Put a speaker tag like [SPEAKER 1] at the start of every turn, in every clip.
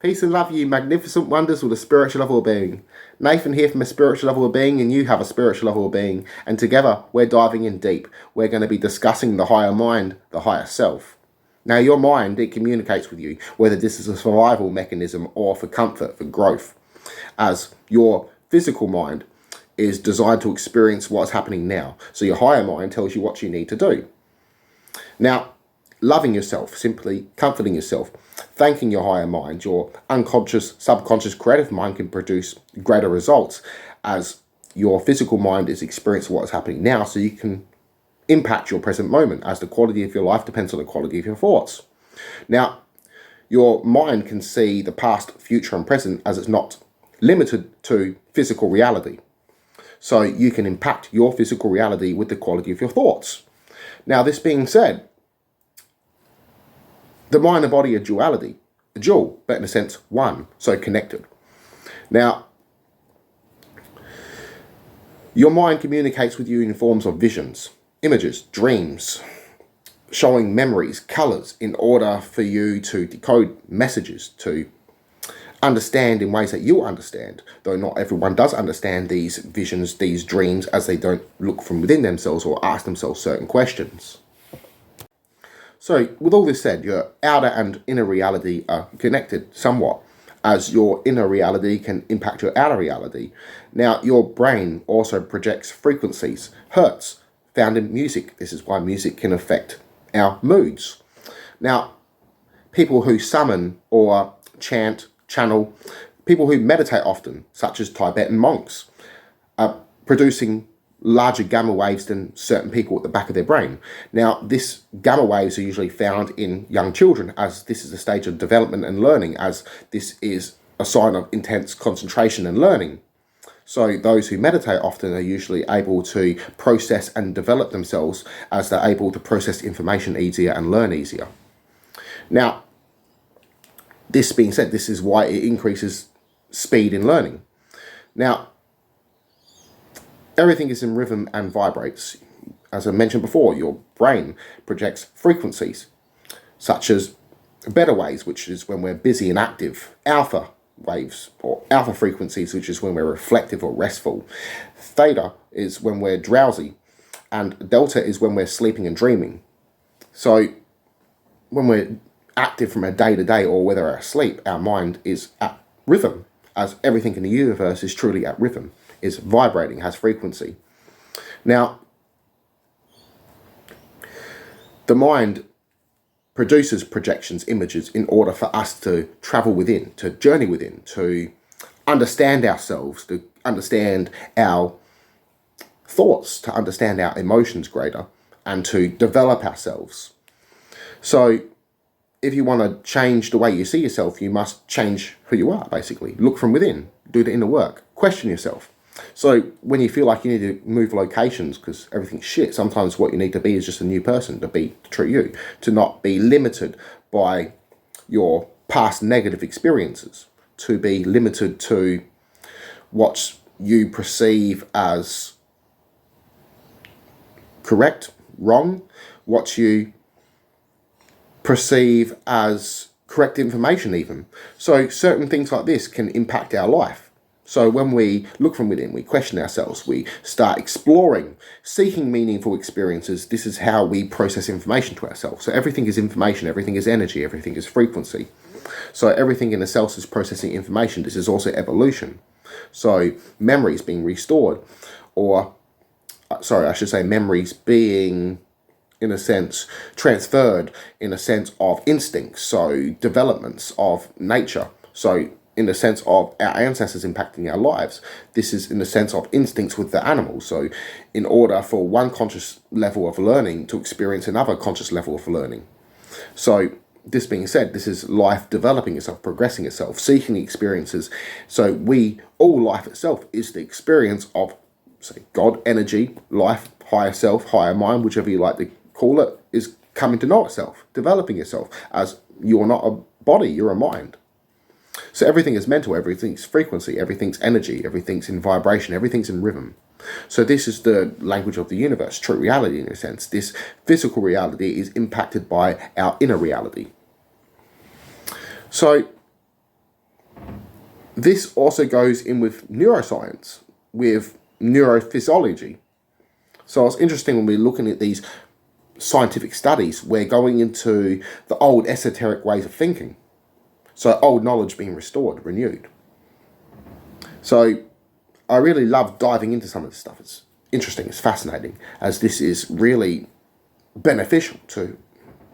[SPEAKER 1] Peace and love, you magnificent wonders with a spiritual level of being. Nathan here from a spiritual level of being, and you have a spiritual level of being. And together, we're diving in deep. We're going to be discussing the higher mind, the higher self. Now, your mind, it communicates with you, whether this is a survival mechanism or for comfort, for growth. As your physical mind is designed to experience what's happening now. So your higher mind tells you what you need to do. Now, loving yourself, simply comforting yourself, thanking your higher mind, your unconscious, subconscious, creative mind can produce greater results as your physical mind is experiencing what's happening now, so you can impact your present moment, as the quality of your life depends on the quality of your thoughts. Now, your mind can see the past, future, and present as it's not limited to physical reality. So you can impact your physical reality with the quality of your thoughts. Now, this being said, the mind and body are duality, a dual, but in a sense one, so connected. Now, your mind communicates with you in forms of visions, images, dreams, showing memories, colours, in order for you to decode messages, to understand in ways that you understand, though not everyone does understand these visions, these dreams, as they don't look from within themselves or ask themselves certain questions. So, with all this said, your outer and inner reality are connected somewhat, as your inner reality can impact your outer reality. Now, your brain also projects frequencies, hertz, found in music. This is why music can affect our moods. Now, people who summon or chant, channel, people who meditate often, such as Tibetan monks, are producing larger gamma waves than certain people at the back of their brain. Now, this gamma waves are usually found in young children, as this is a stage of development and learning, as this is a sign of intense concentration and learning. So those who meditate often are usually able to process and develop themselves, as they're able to process information easier and learn easier. Now, this being said, this is why it increases speed in learning. Now, everything is in rhythm and vibrates. As I mentioned before, your brain projects frequencies, such as beta waves, which is when we're busy and active, alpha waves, or alpha frequencies, which is when we're reflective or restful, theta is when we're drowsy, and delta is when we're sleeping and dreaming. So when we're active from a day to day, or whether we're asleep, our mind is at rhythm, as everything in the universe is truly at rhythm, is vibrating, has frequency. Now, the mind produces projections, images, in order for us to travel within, to journey within, to understand ourselves, to understand our thoughts, to understand our emotions greater, and to develop ourselves. So, if you want to change the way you see yourself, you must change who you are, basically. Look from within, do the inner work, question yourself. So when you feel like you need to move locations because everything's shit, sometimes what you need to be is just a new person, to be true you, to not be limited by your past negative experiences, to be limited to what you perceive as correct, wrong, what you perceive as correct information even. So certain things like this can impact our life. So when we look from within, we question ourselves, we start exploring, seeking meaningful experiences. This is how we process information to ourselves. So everything is information, everything is energy, everything is frequency. So everything in the cells is processing information. This is also evolution. So memories being restored, or sorry, I should say memories being, in a sense, transferred in a sense of instincts, so developments of nature. So in the sense of our ancestors impacting our lives, this is in the sense of instincts with the animals. So in order for one conscious level of learning to experience another conscious level of learning. So this being said, this is life developing itself, progressing itself, seeking experiences. So all life itself is the experience of, say, God, energy, life, higher self, higher mind, whichever you like to call it, is coming to know itself, developing itself, as you're not a body, you're a mind. So everything is mental, everything's frequency, everything's energy, everything's in vibration, everything's in rhythm. So this is the language of the universe, true reality in a sense. This physical reality is impacted by our inner reality. So This also goes in with neuroscience, with neurophysiology. So it's interesting when we're looking at these scientific studies, we're going into the old esoteric ways of thinking. So old knowledge being restored, renewed. So I really love diving into some of this stuff. It's interesting, it's fascinating, as this is really beneficial to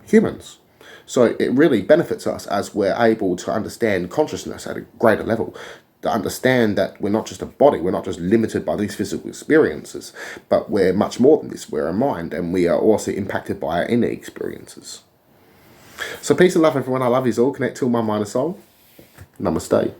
[SPEAKER 1] humans. So it really benefits us as we're able to understand consciousness at a greater level, to understand that we're not just a body, we're not just limited by these physical experiences, but we're much more than this. We're a mind, and we are also impacted by our inner experiences. So peace and love, everyone. I love you all. Connect to my mind and soul. Namaste.